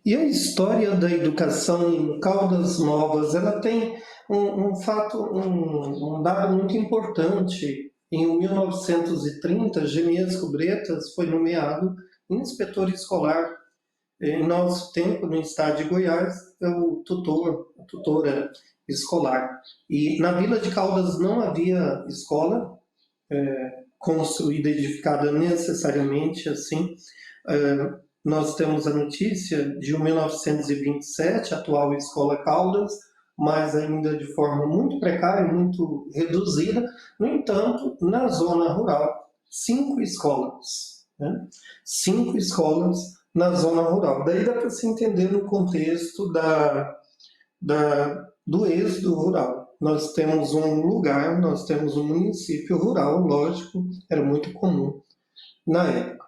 E a história da educação em Caldas Novas, ela tem um dado muito importante. Em 1930, Geniesco Bretas foi nomeado inspetor escolar. Em nosso tempo, no estado de Goiás, é o tutor, a tutora escolar. E na Vila de Caldas não havia escola construída, edificada necessariamente assim. Nós temos a notícia de 1927, a atual Escola Caldas, mas ainda de forma muito precária, muito reduzida. No entanto, na zona rural, 5 escolas, né? 5 escolas na zona rural. Daí dá para se entender no contexto do êxodo rural. Nós temos um lugar, nós temos um município rural, lógico, era muito comum na época.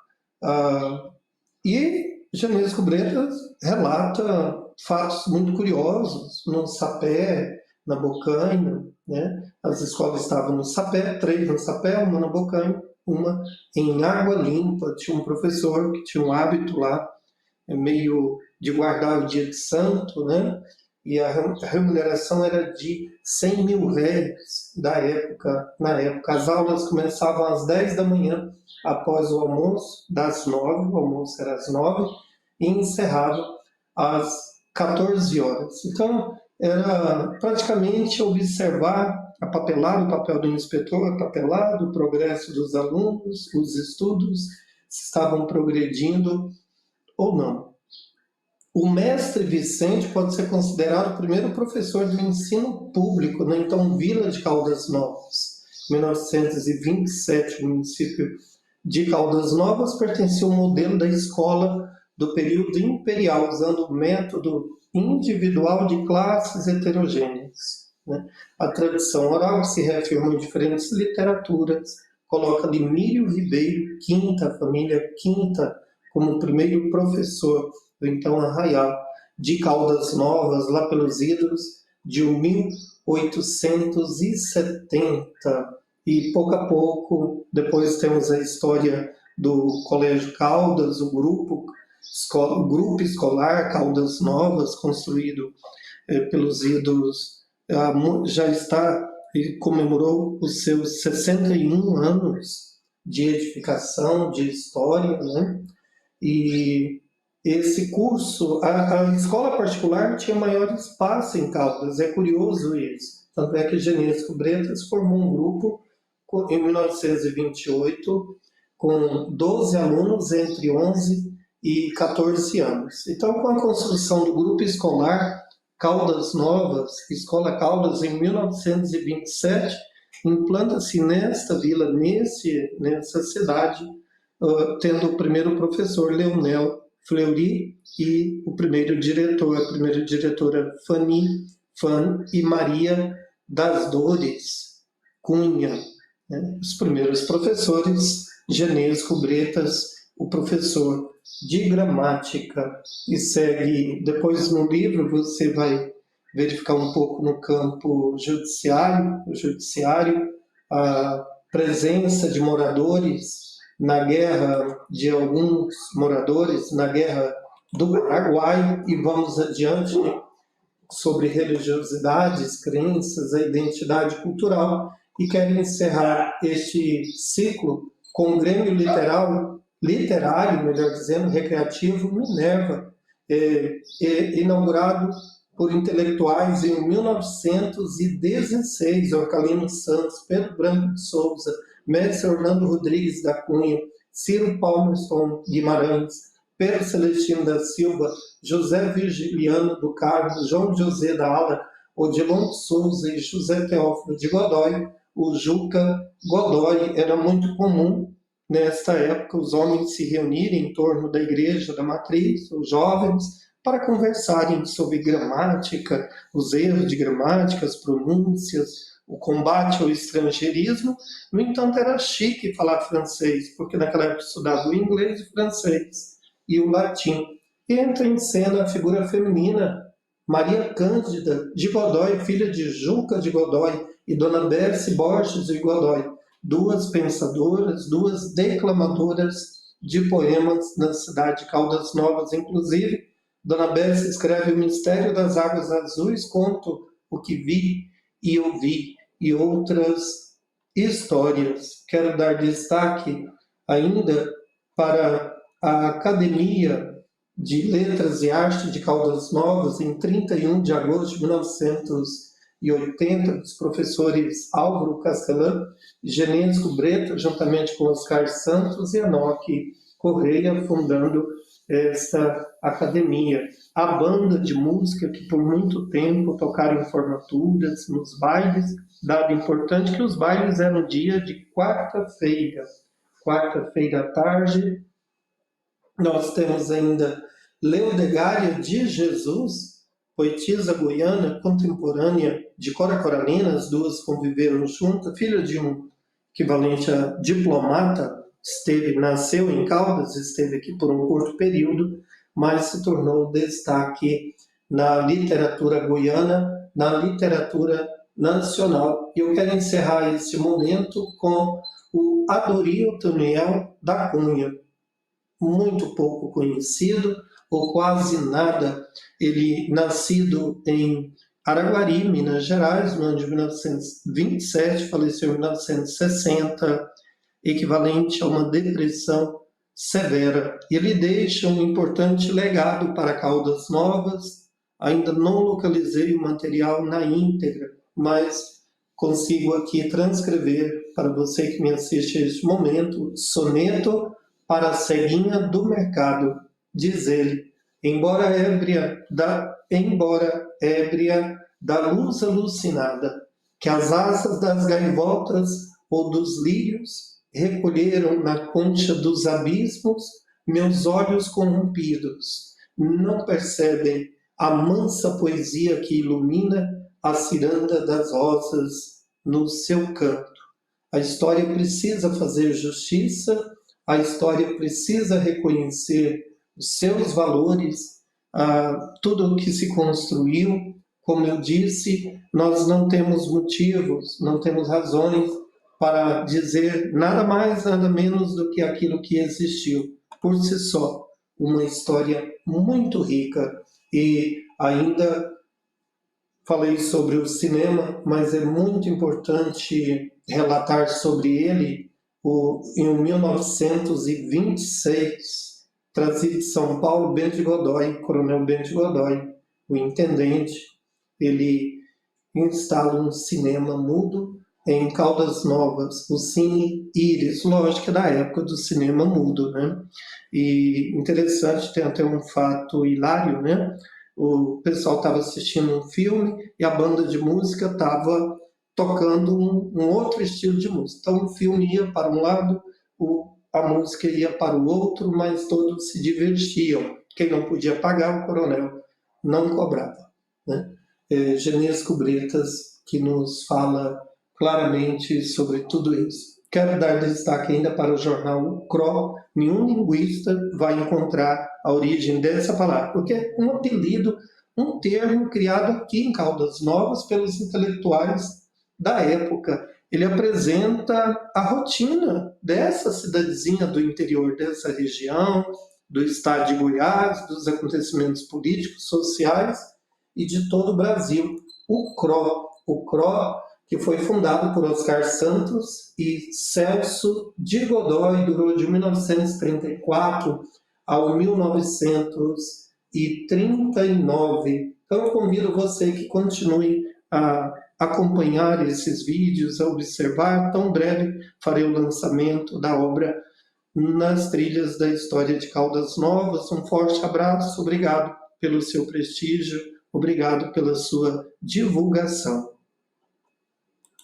E Janesco Bretas relata fatos muito curiosos no Sapé, na Bocaina, né? As escolas estavam no Sapé, 3 no Sapé, uma na Bocaina, uma em Água Limpa. Tinha um professor que tinha um hábito lá, meio de guardar o dia de santo, né? E a remuneração era de 100 mil réis na época. As aulas começavam às 10 da manhã, após o almoço, das 9, o almoço era às 9, e encerrava às 14 horas. Então, era praticamente observar o papel do inspetor, o progresso dos alunos, os estudos, se estavam progredindo ou não. O mestre Vicente pode ser considerado o primeiro professor do ensino público na então Vila de Caldas Novas. Em 1927, o município de Caldas Novas pertencia ao modelo da escola do período imperial, usando o método individual de classes heterogêneas. A tradição oral, que se reafirma em diferentes literaturas, coloca Limírio Ribeiro Quinta, a família Quinta, como primeiro professor do então Arraial de Caldas Novas, lá pelos idos de 1870. E pouco a pouco, depois temos a história do Colégio Caldas, o grupo escolar Caldas Novas, construído pelos idos, já está e comemorou os seus 61 anos de edificação, de história, né? E esse curso, a escola particular tinha maior espaço em Caldas, é curioso isso. Tanto é que Genesco Bretas formou um grupo em 1928 com 12 alunos entre 11 e 14 anos. Então, com a construção do grupo escolar Caldas Novas, Escola Caldas, em 1927, implanta-se nesta vila, nessa cidade, tendo o primeiro professor, Leonel Fleury, e a primeira diretora, Fan e Maria das Dores Cunha, né? Os primeiros professores, Genesco Bretas, o professor de gramática, e segue, depois no livro você vai verificar um pouco no campo judiciário, a presença de moradores na guerra, de alguns moradores na guerra do Paraguai, e vamos adiante sobre religiosidades, crenças, a identidade cultural, e quero encerrar este ciclo com o Grêmio literário, melhor dizendo, recreativo, Minerva, inaugurado por intelectuais em 1916, Orcalino Santos, Pedro Branco de Souza, Mestre Orlando Rodrigues da Cunha, Ciro Palmerston Guimarães, Pedro Celestino da Silva, José Virgiliano do Carmo, João José da Ala, Odilon Souza e José Teófilo de Godoy. O Juca Godoy era muito comum nesta época os homens se reunirem em torno da igreja da matriz, os jovens, para conversarem sobre gramática, os erros de gramática, as pronúncias, o combate ao estrangeirismo. No entanto, era chique falar francês, porque naquela época estudava o inglês, o francês e o latim. E entra em cena a figura feminina, Maria Cândida de Godoy, filha de Juca de Godoy e Dona Berce Borges de Godoy, duas pensadoras, duas declamadoras de poemas na cidade de Caldas Novas, inclusive Dona Bessia escreve O Mistério das Águas Azuis, conto o que vi e ouvi, e outras histórias. Quero dar destaque ainda para a Academia de Letras e Arte de Caldas Novas, em 31 de agosto de 1980, dos professores Álvaro Castelã e Genésio Breta, juntamente com Oscar Santos e Enoque Correia, fundando esta academia. A banda de música que por muito tempo tocaram em formaturas, nos bailes, dado importante que os bailes eram dia de quarta-feira à tarde. Nós temos ainda Leodegária de Jesus, poetisa goiana contemporânea de Cora Coralina, as duas conviveram juntas, filha de um equivalente a diplomata, nasceu em Caldas, esteve aqui por um curto período, mas se tornou destaque na literatura goiana, na literatura nacional. E eu quero encerrar esse momento com o Adorio Toniel da Cunha, muito pouco conhecido, ou quase nada. Ele, nascido em Araguari, Minas Gerais, no ano de 1927, faleceu em 1960, equivalente a uma depressão severa. Ele deixa um importante legado para Caldas Novas. Ainda não localizei o material na íntegra, mas consigo aqui transcrever para você que me assiste a este momento, soneto para a ceguinha do mercado. Diz ele, embora ébria da luz alucinada, que as asas das gaivotas ou dos lírios recolheram na concha dos abismos, meus olhos corrompidos não percebem a mansa poesia que ilumina a ciranda das rosas no seu canto. A história precisa fazer justiça, a história precisa reconhecer os seus valores, tudo o que se construiu. Como eu disse, nós não temos motivos, não temos razões para dizer nada mais, nada menos do que aquilo que existiu. Por si só, uma história muito rica. E ainda falei sobre o cinema, mas é muito importante relatar sobre ele. Em 1926, trazido de São Paulo, Bento de Godoy, Coronel Bento de Godoy, o intendente, ele instala um cinema mudo em Caldas Novas, o Cine Íris, lógico, da época do cinema mudo, né? E interessante, tem até um fato hilário, né? O pessoal estava assistindo um filme e a banda de música estava tocando um outro estilo de música. Então o filme ia para um lado, a música ia para o outro, mas todos se divertiam. Quem não podia pagar, o coronel não cobrava, né? Genésio Bretas, que nos fala claramente sobre tudo isso. Quero dar destaque ainda para o jornal O CRO. Nenhum linguista vai encontrar a origem dessa palavra, porque é um apelido, um termo criado aqui em Caldas Novas pelos intelectuais da época. Ele apresenta a rotina dessa cidadezinha do interior dessa região, do estado de Goiás, dos acontecimentos políticos, sociais e de todo o Brasil. O CRO, que foi fundado por Oscar Santos e Celso de Godoy, durou de 1934 ao 1939. Então eu convido você que continue a acompanhar esses vídeos, a observar. Tão breve farei o lançamento da obra nas trilhas da história de Caldas Novas. Um forte abraço, obrigado pelo seu prestígio, obrigado pela sua divulgação.